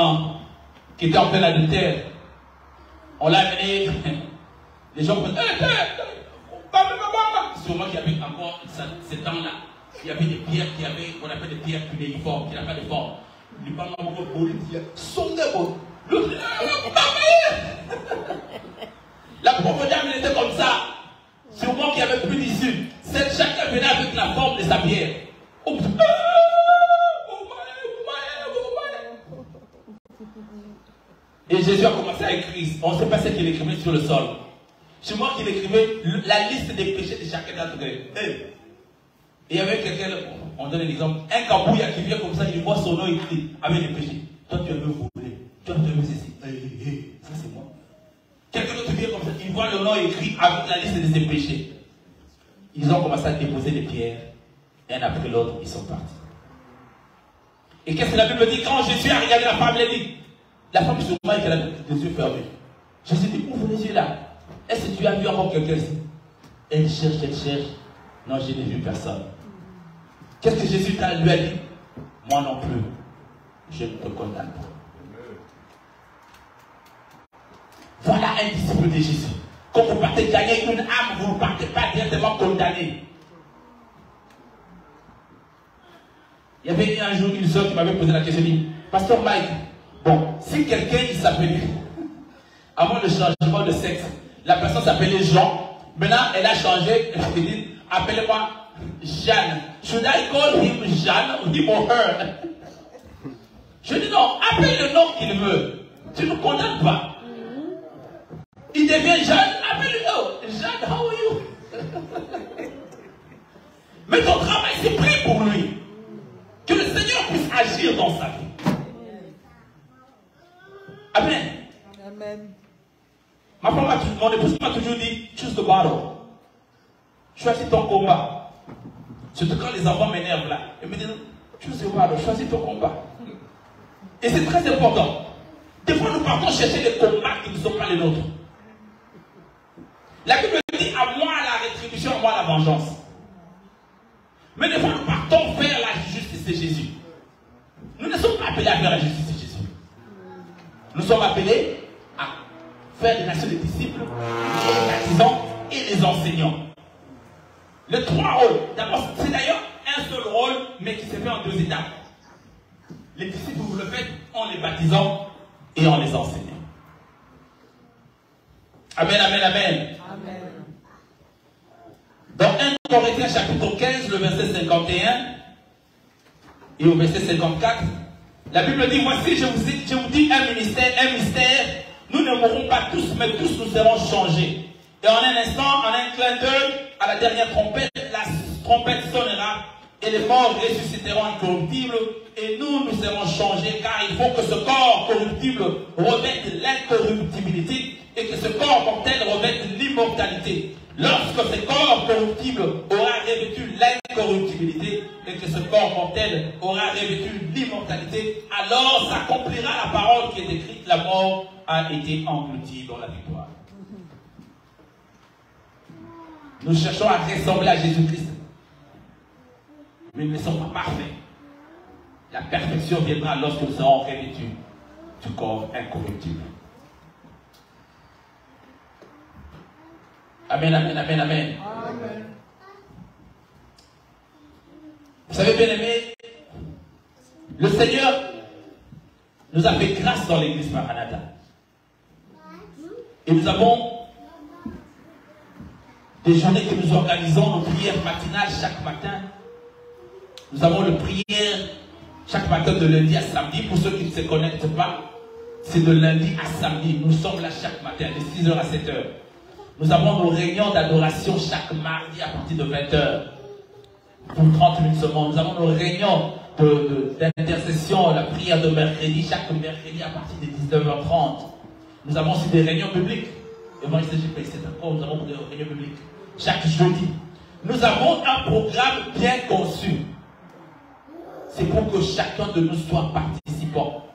qui était en plein adultère, on l'a amenée, les gens pensent, sûrement qu'il y avait encore ces temps-là, il y avait des pierres qu'on appelle des pierres cunéiformes, qui n'ont pas de forme. Les parents ont sondé. La pauvre dame était comme ça. Sûrement qu'il n'y avait plus d'issue. Chacun venait avec la forme de sa pierre. Et Jésus a commencé à écrire. On ne sait pas ce qu'il écrivait sur le sol. C'est moi qui écrivais la liste des péchés de chacun d'entre eux. Et il y avait quelqu'un, on donne un exemple, un cambouillard qui vient comme ça, il voit son nom écrit avec les péchés. Toi tu as vu voler, toi tu as vu ceci. Ça c'est moi. Quelqu'un d'autre vient comme ça, il voit le nom écrit avec la liste de ses péchés. Ils ont commencé à déposer des pierres, un après l'autre, ils sont partis. Et qu'est-ce que la Bible dit? Quand Jésus a regardé la femme, elle dit, la femme sûrement elle a les yeux fermés. Jésus dit, ouvre les yeux là. Est-ce que tu as vu encore quelqu'un ici? Elle cherche. Non, je n'ai vu personne. Qu'est-ce que Jésus lui a dit? Moi non plus, je ne te condamne pas. Voilà un disciple de Jésus. Quand vous partez gagner une âme, vous ne partez pas directement condamné. Il y avait un jour une soeur qui m'avait posé la question, elle dit, Pasteur Mike, bon, si quelqu'un il s'appelait, avant le changement de sexe, la personne s'appelait Jean, maintenant elle a changé, elle dit, appelez-moi Jeanne. Should I call him Jeanne ou him or her? Je dis non, appelle le nom qu'il veut. Tu ne condamnes pas. Il devient Jeanne, appelle-le. Jeanne, how are you? Amen. Mon épouse m'a toujours dit, choose the battle. Choisis ton combat. Surtout quand les enfants m'énervent là. Ils me disent, choose the battle, choisis ton combat. Et c'est très important. Des fois, nous partons chercher des combats qui ne sont pas les nôtres. La Bible dit, à moi la rétribution, à moi la vengeance. Mais des fois, nous partons faire la justice de Jésus. Nous ne sommes pas appelés à faire la justice de Jésus. Nous sommes appelés à faire des nations des disciples, les baptisants et les enseignants. Les trois rôles. D'abord, c'est d'ailleurs un seul rôle, mais qui s'est fait en deux étapes. Les disciples, vous le faites en les baptisant et en les enseignant. Amen, amen, amen. Amen. Dans 1 Corinthiens chapitre 15, le verset 51 et au verset 54, la Bible dit, voici, je vous dis un mystère, nous ne mourrons pas tous, mais tous nous serons changés. Et en un instant, en un clin d'œil, à la dernière trompette, la trompette sonnera, et les morts ressusciteront incorruptibles, et nous serons changés, car il faut que ce corps corruptible revête l'incorruptibilité, et que ce corps mortel revête l'immortalité. Lorsque ce corps corruptible aura revêtu l'incorruptibilité et que ce corps mortel aura revêtu l'immortalité, alors s'accomplira la parole qui est écrite, la mort a été engloutie dans la victoire. Nous cherchons à ressembler à Jésus-Christ, mais nous ne sommes pas parfaits. La perfection viendra lorsque nous serons revêtus du corps incorruptible. Amen, amen, amen, amen. Amen. Vous savez, bien aimé, le Seigneur nous a fait grâce dans l'église Maranatha. Et nous avons des journées que nous organisons, nos prières matinales chaque matin. Nous avons le prière chaque matin de lundi à samedi. Pour ceux qui ne se connectent pas, c'est de lundi à samedi. Nous sommes là chaque matin, de 6h à 7h. Nous avons nos réunions d'adoration chaque mardi à partir de 20h. Pour 30 minutes seulement. Nous avons nos réunions d'intercession, la prière de mercredi, chaque mercredi à partir de 19h30. Nous avons aussi des réunions bibliques. Évangile GP, c'est encore, nous avons des réunions bibliques chaque jeudi. Nous avons un programme bien conçu. C'est pour que chacun de nous soit participant.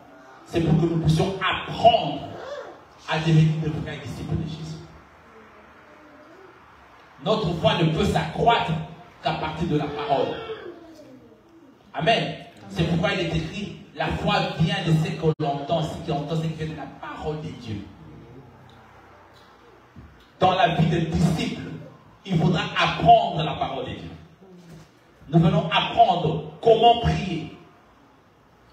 C'est pour que nous puissions apprendre à devenir de vrais disciples de Jésus. Notre foi ne peut s'accroître qu'à partir de la parole. Amen. C'est pourquoi il est écrit, la foi vient de ce que l'on entend, ce qui entend, c'est qui vient de la parole de Dieu. Dans la vie de disciple, il faudra apprendre la parole de Dieu. Nous venons apprendre comment prier.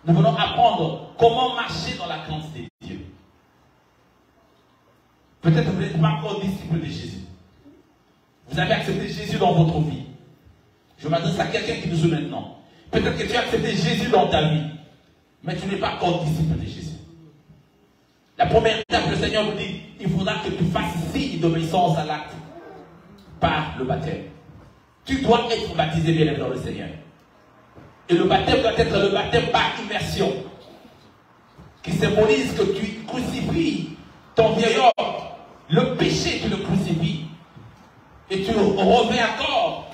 Nous venons apprendre comment marcher dans la crainte de Dieu. Peut-être que vous n'êtes pas encore disciple de Jésus. Vous avez accepté Jésus dans votre vie. Je m'adresse à quelqu'un qui nous suit maintenant. Peut-être que tu as accepté Jésus dans ta vie, mais tu n'es pas encore disciple de Jésus. La première étape, le Seigneur vous dit, il faudra que tu fasses signe d'obéissance à l'acte par le baptême. Tu dois être baptisé bien aimé dans le Seigneur. Et le baptême doit être le baptême par immersion, qui symbolise que tu crucifies ton vieil homme. Le péché, tu le crucifies. Et tu revêts encore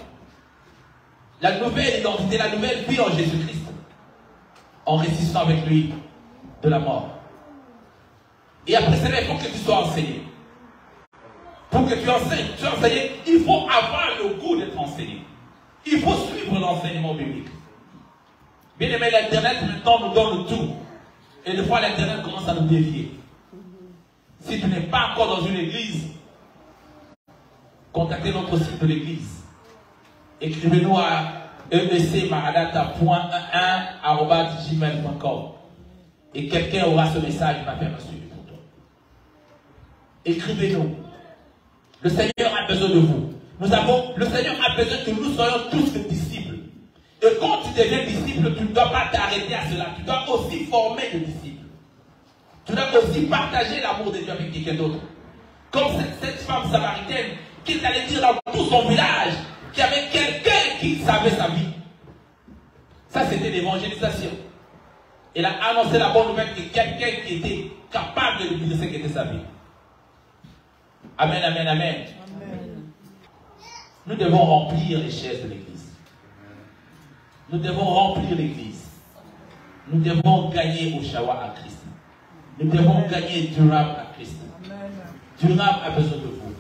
la nouvelle identité, la nouvelle vie en Jésus-Christ, en résistant avec lui de la mort. Et après cela, il faut que tu sois enseigné. Pour que tu enseignes, il faut avoir le goût d'être enseigné. Il faut suivre l'enseignement biblique. Bien aimé, l'Internet maintenant nous donne tout. Et des fois, l'Internet commence à nous dévier. Si tu n'es pas encore dans une église, contactez notre site de l'église. Écrivez-nous à ebcmaranatha.11@gmail.com et quelqu'un aura ce message, il va faire un suivi pour toi. Écrivez-nous. Le Seigneur a besoin de vous. Le Seigneur a besoin que nous soyons tous des disciples. Et quand tu deviens disciple, tu ne dois pas t'arrêter à cela. Tu dois aussi former des disciples. Tu dois aussi partager l'amour de Dieu avec quelqu'un d'autre. Comme cette femme samaritaine qui est allée dire dans tout son village qu'il y avait quelqu'un qui savait sa vie. Ça, c'était l'évangélisation. Elle a annoncé la bonne nouvelle que quelqu'un qui était capable de lui dire ce qu'était sa vie. Amen, amen, amen. Nous devons remplir les chaises de l'église. Nous devons remplir l'église. Nous devons gagner au Shawa à Christ. Nous devons gagner durable à Christ. Durable a besoin de vous.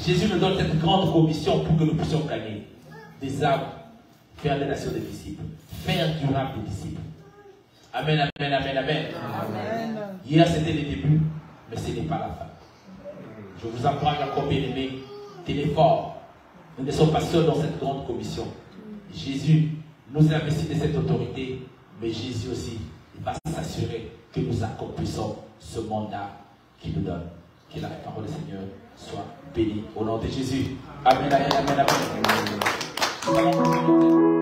Jésus nous donne cette grande commission pour que nous puissions gagner des âmes vers les nations des disciples. Faire durable des disciples. Amen, amen, amen, amen. Amen. Hier c'était le début, mais ce n'est pas la fin. Je vous encourage encore, bien aimé, tenez fort. Nous ne sommes pas seuls dans cette grande commission. Jésus nous investit de cette autorité, mais Jésus aussi va s'assurer que nous accomplissons ce mandat qu'il nous donne. Que la parole du Seigneur soit bénie au nom de Jésus. Amen, amen, amen, amen. Nous allons